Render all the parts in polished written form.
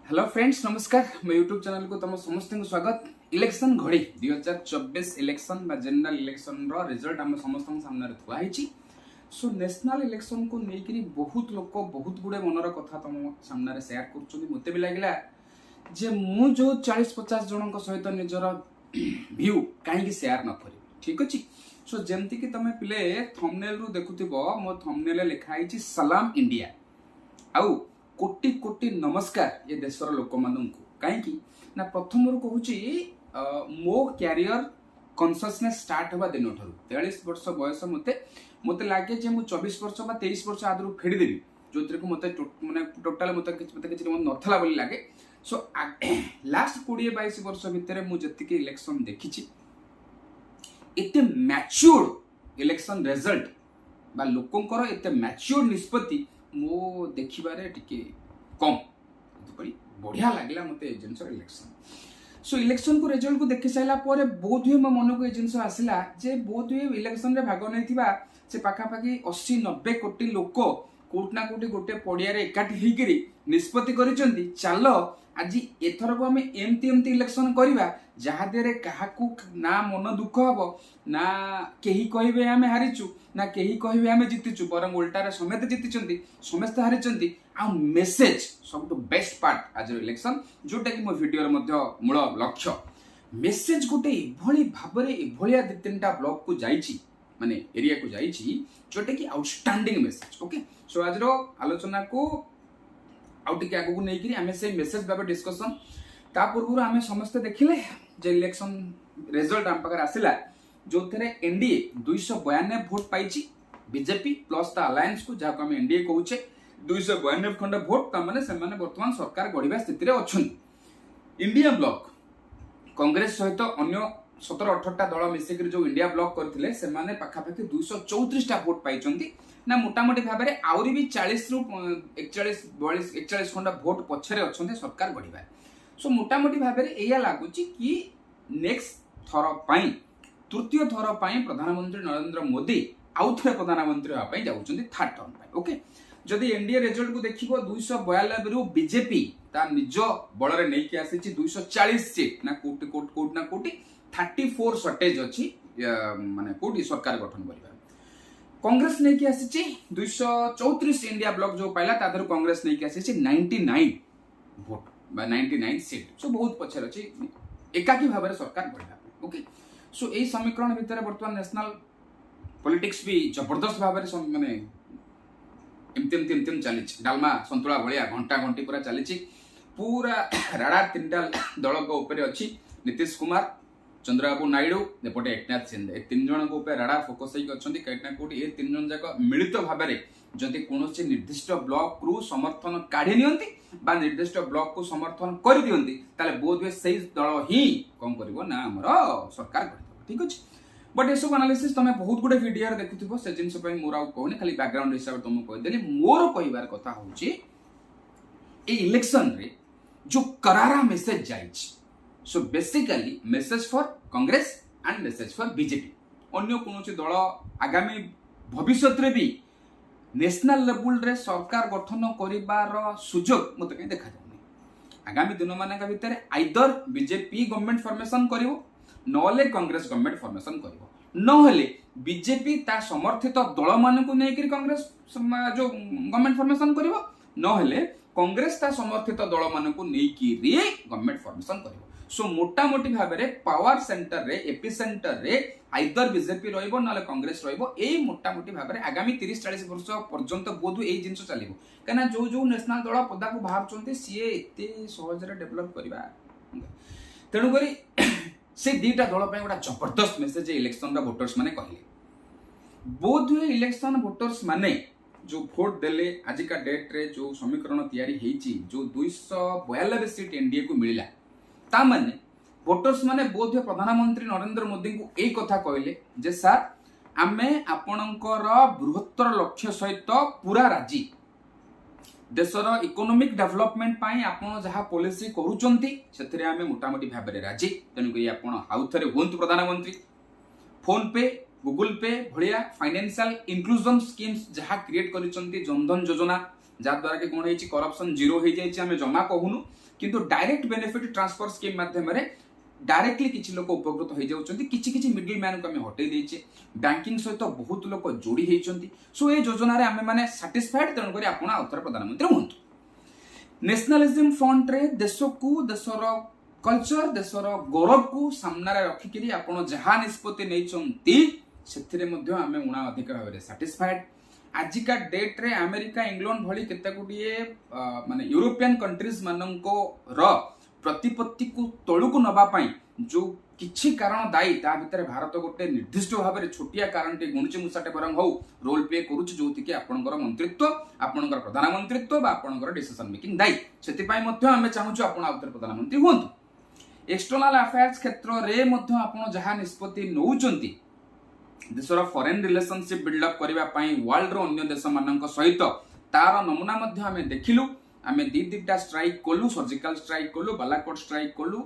Hello friends नमस्कार मैं YouTube channel को तुम समस्त को स्वागत। इलेक्शन घड़ी 2024 इलेक्शन बा जनरल इलेक्शन रो रिजल्ट हम समस्त सामने थुआई। सो नेशनल इलेक्शन को लेकिन बहुत लोक बहुत गुड़े मनर कथा तुम सामने शेयर कर मत भी लगे जे मु जो 40-50 जन सहित निजर व्यू कहीं शेयर न करी। ठीक अच्छे। सो जमती कि तुम पिले थंबनेल रु देखुथिबो मो थंबनेल लिखाई सलाम इंडिया आउ कोटि कोटि नमस्कार ये देशर लोक मानू कहीं ना प्रथम कहूँ मो क्यारियर कॉन्शियसनेस स्टार्ट हवा दिन ठार 43 वर्ष बयस मत लगे जे मु 24 वर्ष 23 वर्ष आदि फेड़देवी जो मत माने टोटाल मत नथला बोली लगे। सो लास्ट 20-22 वर्ष भितर मुझे इलेक्शन देखी एते मैच्योर्ड इलेक्शन रिजल्ट बा लोकंकर एते मैच्योर्ड निष्पत्ति मो देखिबारे टिके कम बढ़िया लगला मत जिनस इलेक्शन। सो इलेक्शन को रिजल्ट को देखि साइला पर बहुत हुए मो मन को ये जिनस आसिला जे बहुत हुए इलेक्शन रे भाग नैथिबा से पाखापाखि 80-90 कोटी लोक कोटना कोटी गोटे पड़िया रे एकाठी होइकरी निष्पत्ति करिसंती चलो आज एथर को आम एमती एमती इलेक्शन करवा जहाँ देरे काहाकू ना मन दुख हम ना केही कहिबे आमे हारिचु ना केही कहिबे आमे जीतिचु बरं उल्टा समेत जीति समस्त हारी आ मेसेज सब बेस्ट पार्ट आज इलेक्शन जोटा कि मो वीडियो मूल लक्ष्य मेसेज गोटे एभली भाबरे एभलिया 2-3टा ब्लॉक को जाइछि माने एरिया को जाइछि जोटा कि आउटस्टैंडिंग मेसेज। ओके। सो आज आलोचना को आउटे आगू नहीं आम से मेसेज भाव डिस्कसन ता पूर्व आम समस्ते देखिले जे इलेक्शन रिजल्ट आम पाखे आसला जो थे एनडीए 292 भोट पाई बीजेपी प्लस ता अलायंस को जहाँ आम एनडीए कहूचे 292 खंड भोट तमाने से बर्तमान सरकार गढ़ा स्थित अच्छा। इंडिया ब्लॉक कांग्रेस सहित अन्य 17-18टा दल मिसिक जो इंडिया ब्लॉक करथिले से माने पाखापाखि 234टा भोट पाइचंती ना मोटामोटी भाव में आउरी भी 40 रु 41 खंड भोट पछरे अच्छे सरकार गढ़ा। सो मोटामोटी भाव में यह लगुच कि नेक्स्ट थर पाई तृतीय थर पाई प्रधानमंत्री नरेंद्र मोदी आउ थे प्रधानमंत्री होगापी जाऊँच थर्ड टर्म पाई। ओके। जदि एनडीए रिजल्ट को देखिबो 292 रु बीजेपी ता निज बल रे नहीं कि आसी 240 सीट ना कोट ना कोटी 34 शॉर्टेज अच्छी माने कोटी सरकार गठन करबा। कांग्रेस नहीं कि आसी 234 इंडिया ब्लॉक जो पाइला तादर कांग्रेस नहीं कि आसी 99 वोट बा 99 सीट। सो बहुत पछर अछि एकाकी भाव सरकार गठन। ओके। सो एई समीकरण भितर वर्तमान नेशनल पॉलिटिक्स भी जबरदस्त भाव माने एमती चली डालमा संतुला भाया घंटा घंटी पूरा चली पूरा राडा 3टा दल को ऊपर अच्छी नीतीश कुमार चंद्रबाबू नायडू एपटे एकनाथ शिंदे ए 3 जन को राडा फोकस होती कहीं कोटी ये 3 जन जाक मिलित भाव जदि कौन निर्दिष्ट ब्लॉक रु समर्थन काढ़ी नियंती बा निर्दिष्ट ब्लॉक को समर्थन कर दियंती ताले बोध हुए से दल ही कौन करिवो ना हमर सरकार कर। ठीक अच्छे। बट ये सब एनालिसिस तुम बहुत गुडे वीडियो देखुथिबो से जिनस पई मोर आउ कहूनी खाली बैकग्राउंड हिसाब तुम कहि देली मोर कहिबार कथा होची ए इलेक्शन रे जो करारा मेसेज जाइछ। So basically message for Congress and message for BJP अन्य कोनोची दल आगामी भविष्य रे भी नेशनल लेवल रे सरकार गठन करिबार सुजोग मते कहीं देखा जाउनी। आगामी दिन मानक भितर आइदर बीजेपी गवर्नमेंट फॉर्मेशन करिवो नले कांग्रेस गवर्नमेंट फॉर्मेशन करिवो नहले बीजेपी ता समर्थित दल मान को लेकर कांग्रेस जो गवर्नमेंट फॉर्मेशन करिवो नहले कांग्रेस ता समर्थित दल मान को लेकर गवर्नमेंट फॉर्मेशन करिवो। सो मोटामोटी भाव में पावर सेंटर रे एपी सेंटर रे आइदर बीजेपी रहिबो नले कांग्रेस रहिबो ए मोटामोटी भाव में आगामी 30-40 वर्ष पर्यंत बोध ए जिंस चलिबो कना जो नेशनल दल पदा को बाहर सीए एते सहज रे डेवलप करबा तेणु करी से 2टा दल पे गोटा जबरदस्त मेसेज इलेक्शन रा वोटर्स माने कहले बोध हुए इलेक्शन वोटर्स माने जो वोट देले आज का डेट रे जो समीकरण तैयारी हेची जो 292 सीट एनडीए को मिलिला ता माने वोटर्स माने बोध हुए प्रधानमंत्री नरेंद्र मोदी को एक कथा कहले जे सर आमे आपणकर बृहत्तर लक्ष्य सहित पूरा राजी देशर इकोनॉमिक डेवलपमेंट पाई आपण जहाँ पॉलिसी करूचंती सेथिरे आमे मोटामोटी भाव में राजी तेणुक आपण आउ थे हूँ प्रधानमंत्री फोन पे गूगल पे भाया फाइनेंशियल इंक्लूजन स्कीम्स जहाँ क्रिएट कर जनधन योजना जहाँद्वारा कि कौन होती करप्शन जीरो हो जाए आम जमा कहूनु किंतु डायरेक्ट बेनिफिट ट्रांसफर स्कीम माध्यम डायरेक्टली किसी लोक उपकृत हो जाउछन्ति किछि मिडिल मैन को आम हटै देइछे बैंकिंग सहित बहुत लोक जोड़ी होइछन्ति सो ए योजना रे आमे माने सैटिस्फाइड तेणु करी आपण उत्तर प्रधानमंत्री हुंतु नेशनलिज्म फ्रंट रे देश को देशर कल्चर देशर गौरव को सामने रखिकी आपण जहाँ निष्पत्ति नहीं से आमे उणा अधिक भाव में सैटिस्फाइड आजिका डेट रे अमेरिका इंग्लैंड भली केते गुडिए माने यूरोपियन कंट्रीज माननको र प्रतिपत्ति को तळुकु नबा पई जो किछि कारण दायी ता भितर भारत गोटे निर्दिष्ट भाव में छोटिया कारण टे गुणुची मुसाटे बरंग हो रोल प्ले करूछ जोति कि आपनकर मंत्रित्व आपनकर प्रधानमंत्रित्व बा आपनकर डिसीजन मेकिंग दायी सेति पई मध्ये आमे चाहूछु आपण उत्तर प्रधानमंत्री हुंतु एक्सटर्नल अफेयर्स क्षेत्र रे मध्ये आपण जहा निष्पत्ति नउचंती देशर फॉरेन रिलेशनशिप बिल्डअप करबा पई वर्ल्ड रो अन्य देश मानक सहित तार नमूना मध्ये आमे देखिलु आमे दिटा स्ट्राइक कोलु सर्जिकल स्ट्राइक कोलु बालाकोट स्ट्राइक कोलु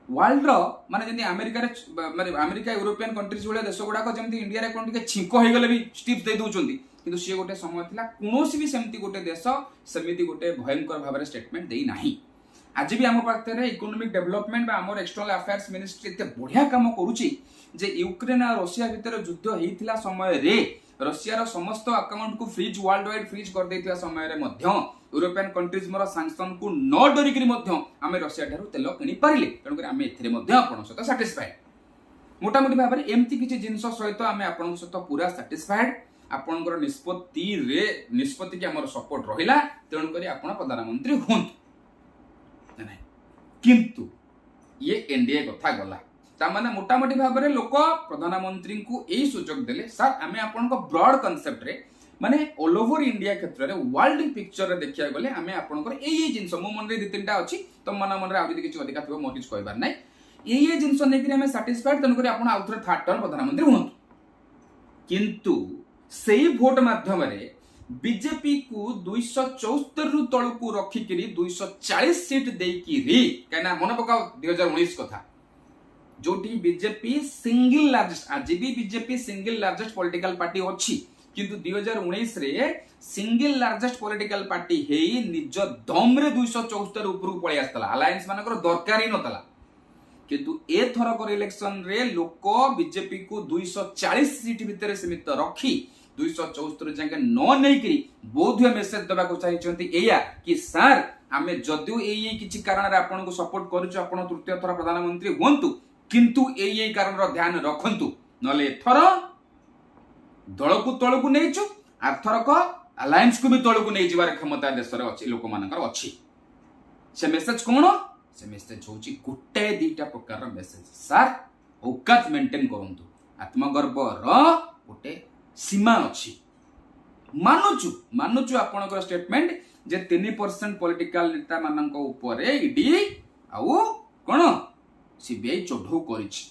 वर्ल्ड रो माने जंदी अमेरिका रे माने अमेरिका यूरोपियन कंट्रीज वाले देश गुडा को जंदी इंडिया रे कोन टिके छिंको हो गले भी स्टिप्स दे दोचंती किंतु से गोटे समय थिला कोनोसी भी सेमती गोटे देश सेमिति गोटे भयंकर भाव में स्टेटमेंट देई नाही आज भी आम पाखे इकोनॉमिक डेवलपमेंट आम एक्सटर्नल अफेयर्स मिनिस्ट्री एत बढ़िया काम करुच्ची जे यूक्रेन और रशिया भितर युद्ध होता समय रे रशिया समस्त अकाउंट को फ्रीज वर्ल्ड वाइड फ्रीज कर देथिया समय रे मध्य यूरोपियन कंट्रीज मोर सैंक्शन को न डरिक आम रशिया ठारू तेल किनी पारिले तेणुक आम एपन सहित साटिस्फाइड मोटामोटी भाव में एमती किसी जिनस सहित आम आपण सहित पूरा साटिस्फाइड आपणकर निष्पत्ति की आमर सपोर्ट रहिला तेणुक आपण प्रधानमंत्री हुंतु किंतु ये एनडीए कथा गला तामाने मोटामोटी भाव में लोक प्रधानमंत्री को यही सूचक देले सर आमे आपन को ब्रॉड कांसेप्ट रे माने ऑल ओवर इंडिया क्षेत्र रे वर्ल्ड पिक्चर रे देखिया गले आमे आपन को एई जिंस मो मन रे दि तीनटा अछि तो मन रे आउदी किछ अधिका थबो मोर किछ कहबार नै एई जिंस नै कि आमे सैटिस्फाइड तन करी आपन आउथरे थर्ड टर्म प्रधानमंत्री हुंतु किंतु सेही वोट माध्यम रे बीजेपी को 274 रु तळु को रखिकिरी 240 सीट देकिरी कहना मन पकाओ 2019 कथा जोटी बीजेपी सिंगल लार्जेस्ट आज भी BJP single largest political party अछि किंतु 2019 रे सिंगल लार्जेस्ट पॉलिटिकल पार्टी हेई निज दम रे 274 ऊपर को पळि आस्तला अलायंस मानकर दरकार ही नतला किंतु ए थरकर इलेक्शन रे लोक बीजेपी को 240 सीट भितर सीमित रखी 274 जाके न नहीं बोध मेसेज देवा चाहिए एया कि सर आमे जदियो एई किछि कारण रे आपन को सपोर्ट करूछु आपन तृतीय थर प्रधानमंत्री हुंतु किंतु एई कारण रो ध्यान रखंतु नले थर दल को तळ को नेचु आथर को अलायंस को भी तळ को नै जिवार क्षमता देश रे अछि लोक मानकर अछि से मेसेज कोन से मेसेज होछि गुटे दीटा प्रकार रो मेसेज सर औकात मेंटेन करंतु आत्मगर्व रो गुटे सीमा अच्छी मानुचु आपनकर स्टेटमेंट जे 3% पॉलिटिकल नेता मानक ऊपर ईडी आउ कोन सीबीआई चढ़ऊ करिछि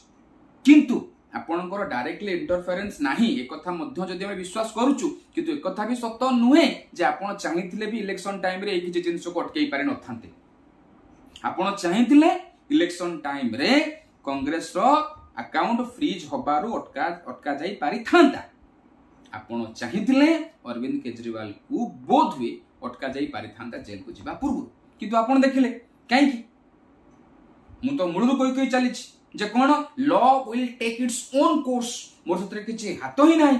किंतु आपनकर डायरेक्टली इंटरफेरेंस नाही एक कथा मध्य जदि हम विश्वास करूछु किंतु एक कथा भी सत्य नुहे जे आपन चाहिथिले भी इलेक्शन टाइम रे एकी जिंस को अटकई पारे नथांते आपन चाहिथिले इलेक्शन टाइम रे कांग्रेस रो अकाउंट फ्रीज होबारु अटका जाई पारि थांता आपण चाहिथिले अरविंद केजरीवाल को बोध हुए अटका जाई पारि थांता जेल को जिबा पूर्व किंतु आपण देखिले काहे कि मु तो मुळु कोई चली जे कोन law will take its own course मोर सतरे किछि हाथ ही नाही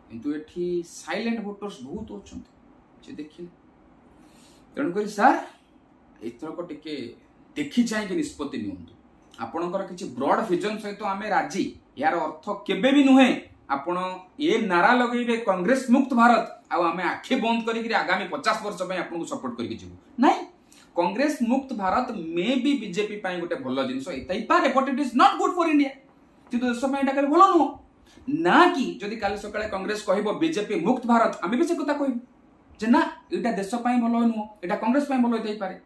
किंतु एठी साइलेंट वोटर्स बहुत होचंती जे देखिले तेणु करी सर एथर को टिके देखि चाहि कि निष्पत्ति नियंतु आपणकर किछि ब्रॉड विजन सहित आमे राजी यार अर्थ केबे भी नुहे आपण ये नारा लगेबे कांग्रेस मुक्त भारत आ आमे आखि बंद करी आगामी 50 वर्ष पय आपन को सपोर्ट करी जीवु नाही कांग्रेस मुक्त भारत मे बी बीजेपी पय गोटे भलो जिंस एतै पारे but it is not good for India किंतु देश पय एटा भलो नो ना कि जदि काली सकाळे कांग्रेस कहबो बीजेपी मुक्त भारत आमे भी से कथा कहबो जे ना एटा देश पय भलो नो एटा कांग्रेस पय भलो एतै पारे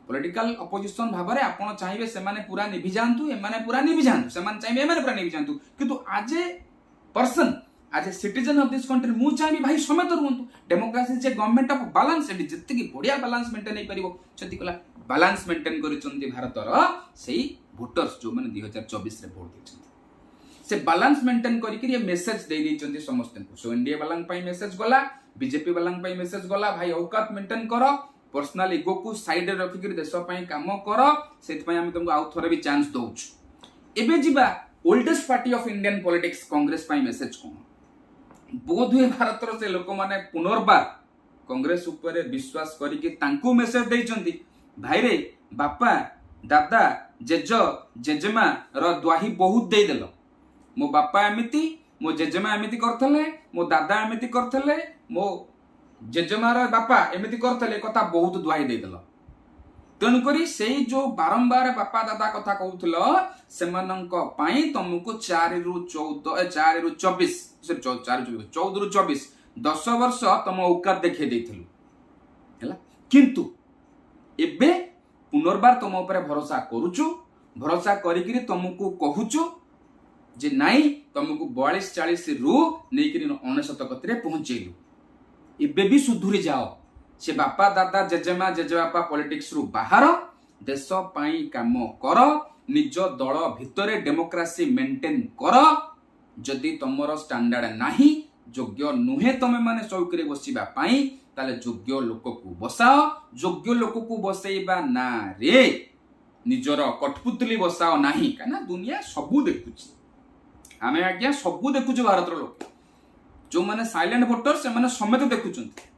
पॉलिटिकल अपोजिशन भाबरे आपण चाहिबे से माने पूरा निभि जानतु ए माने पूरा निभि जानतु से माने चाहिबे ए माने पूरा निभि जानतु किंतु आज पर्सन आज a citizen of this country मु चाहिए भाई समेत रुहंतु डेमोक्रेसी जे गवर्नमेंट ऑफ बैलेंस एटी जत्ते की बढ़िया बैलेंस मेंटेन नै परिबो छति कला बैलेंस मेंटेन करिसंती भारत रो सेही वोटर्स जो माने 2024 रे वोट देछंती से बैलेंस मेंटेन करिकि ये मेसेज दे दैछंती समस्त को सो इंडिया वाला पई मेसेज गला बीजेपी वाला मेसेज गला भाई औकात मेंटेन कर पर्सनल इगो को साइड रे रखिक देश काम कर से तुमको आउ थोड़े भी चांस दौच एबे जीवा oldest party of Indian politics Congress message कौन बोध हुए भारत से लोक माने पुनर्बार कांग्रेस ऊपर विश्वास करके मेसेज देइचंती भाई रे बापा दादा जेज जेजेमा रो द्वाही बहुत दे देलो मो बापा एमिति मो जेजेमा एमिति करथले मो दादा एमिति करथले मो जेजेमा रो बापा एमिति करथले कथा बहुत द्वाही दे देलो तेणु करी सेई जो बारंबार बापा दादा कथा कहउथलो सेमानंक पई तुमको 4 रु 14 4 रु 24 सॉरी 4 रु 14 रु 24 10 वर्ष तुम औकात देखे देथिलु हैला किंतु एबे पुनर्बार तुम ऊपर भरोसा करूचु भरोसा करिकरी तुमको कहूचु जे नाई तुमको 42-40 रु नेकरी 99 कतरे पहुंचेलु एबे भी सुधुरी जाओ से बापा दादा जेजेमा जेजेबापा पॉलिटिक्स रु बाहर देश पाई काम कर निज दल भितरे डेमोक्रेसी मेंटेन कर जदि तुमर स्टैंडर्ड नाही योग्य नुहे तुम माने चौकरे बसिबा पाई ताले योग्य लोक को बसाओ योग्य लोक को बसैबा ना रे निजर कठपुतली बसाओ नाही काना दुनिया सबू देखुची आमे आज्ञा सबू देखुछु भारत रो लोक जो माने साइलेंट वोटर से माने समेत देखुचंती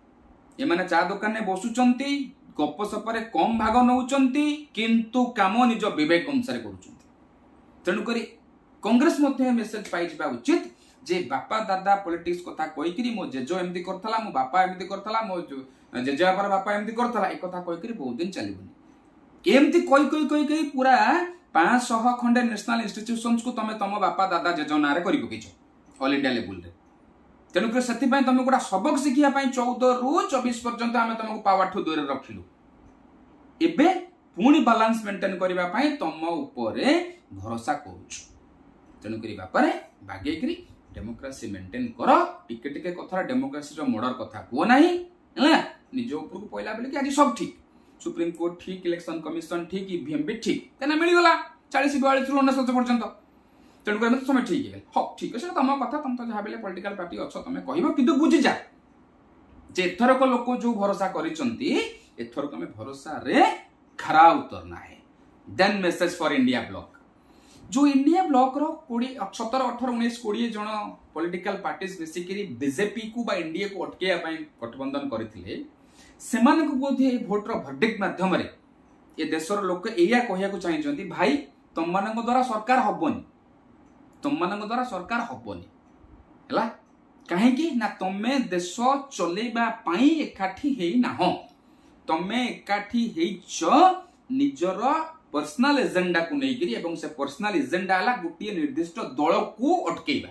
ए माने चा दुकान ने बसुचंती गप सपरे कम भाग नउचंती किंतु काम निज विवेक अनुसार करूचंती तेणु करी कांग्रेस मध्ये मेसेज पाई जिबा उचित जे बापा दादा पॉलिटिक्स कथा कहिकरी मो जेजो एमदी करथला मो बापा एमदी करथला मो जेजे बापा एमदी करथला ए कथा कहिकरी बहुत दिन चलीबनी एमदी कहि पूरा 500 खंडे नेशनल इंस्टीट्यूशंस को तमे तम बापा दादा जेजो नारे करि पकिछो ऑल इंडिया लेवल रे तेणु कर से तुम गोटा सबक शिखिया 14 रु 24 पर्यंत आम तुमको पावर ठू दूर रखिलु एबे पुणी बालांस मेंटेन करबा पई तुम ऊपर भरोसा करूछु तेणु करी बापारे बागे करी डेमोक्रेसी मेंटेन कर टिके टिके कथा डेमोक्रेसी रो मर्डर कथा को नाही हला निज ऊपर को पइला बेले कि आज सब ठीक सुप्रीम कोर्ट ठीक इलेक्शन कमिशन ठीक ईवीएम भी ठीक केना मिली गला 40 42 रु 99 पर्यंत तेणु कर समय ठीक है हाँ ठीक है तुम कथा तुम तो जहाँ बेले पॉलिटिकल पार्टी अच्छो तुम कह कि बुझी जा जे एथरक लोक जो भरोसा करिसंती एथरक हमें भरोसा रे खरा उतरना है then message for India bloc जो इंडिया ब्लॉक रो 17 18 19 20 जन पॉलिटिकल पार्टीज बेसिकली बीजेपी को बा एनडीए को अटकेया पई गठबंधन करथिले सेमान को बोधे भोट रो वर्डिक्ट माध्यम रे ए देशर लोक एया कहिया को चाहिचंती भाई तुम मानक द्वारा सरकार हबनी तुम मानक द्वारा सरकार हबनी हला काहे कि ना तमे देश चलेबा पाई एकाठी हेई ना हो तमे एकाठी हेइछ निजर पर्सनल एजेंडा को नेकरी एवं से पर्सनल एजेंडा हला गोटे निर्दिष्ट दल को अटकेबा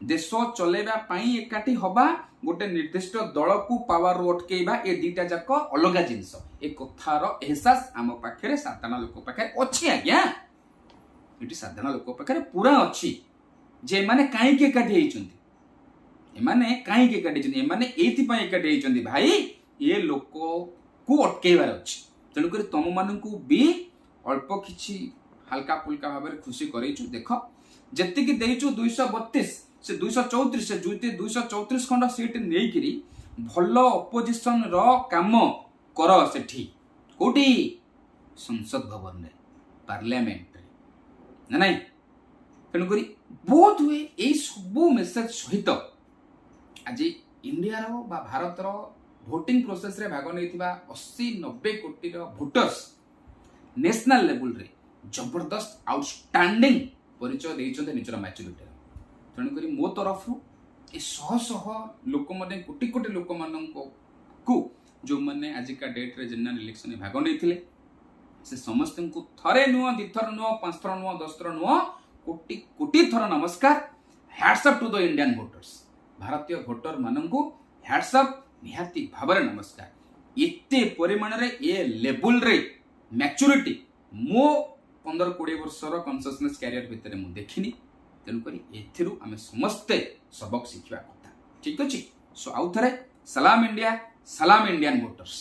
देश चलेबा पाई एकाठी हबा गोटे निर्दिष्ट दल को पावर अटकेबा ए दीटा जाक अलगा जिंस ए कथार एहसास आम पाखरे साधारण लोक पाखरे अछि आज्ञा एटी साधारण लोक पाखरे पूरा अछि जे माने काहे के एकाठी हेइचंती एमाने काहे के एकाठी हेइचंती एमाने एथि पई एकाठी हेइचंती भाई ए लोक को अटकेबार अछि तेणु कर तुम मानकू भी अल्प किछि हल्का फुल्का भाव खुशी करैछु देख जेति कि देइछु 232 से 234 से 234 खंड सीट नेइकिरी भल अपोजिशन रो काम कर सेठी कोठी संसद भवन में पार्लियामेंट रे ना नहीं तेणु करी बहुत हुए ए सब मेसेज सहित आज इंडिया रो बा भारत रो भोटिंग प्रोसेस रे भाग नैथिबा 80-90 कोटी रो वोटर्स नेशनल लेवल रे जबरदस्त आउटस्टैंडिंग परिचय देइछन्ते निजर मैच्योरिटी तेणु करी मो तरफ ए शह शह लोक माने कोटी कोटी लोक माननको को जो माने आज का डेट रे जनरल इलेक्शन में भाग नैथिले से समस्त को थरे नुआ दिथर नुआ पांच थर नुआ 10 थर नुआ कोटी कोटी थर नमस्कार hats up to the Indian voters भारतीय वोटर माननको हैट्स अप निहाती भाବରେ नमस्कार एते परिमाण रे ए लेवल रे मैच्योरिटी मो 15-20 वर्षर कॉन्शियसनेस कैरियर भितर मु देखिनी तेणु करी एथिरु आमे समस्ते सबक शिखिबा कथा ठीक अछि सो आउ थरे सलाम इंडिया सलाम इंडियन वोटर्स।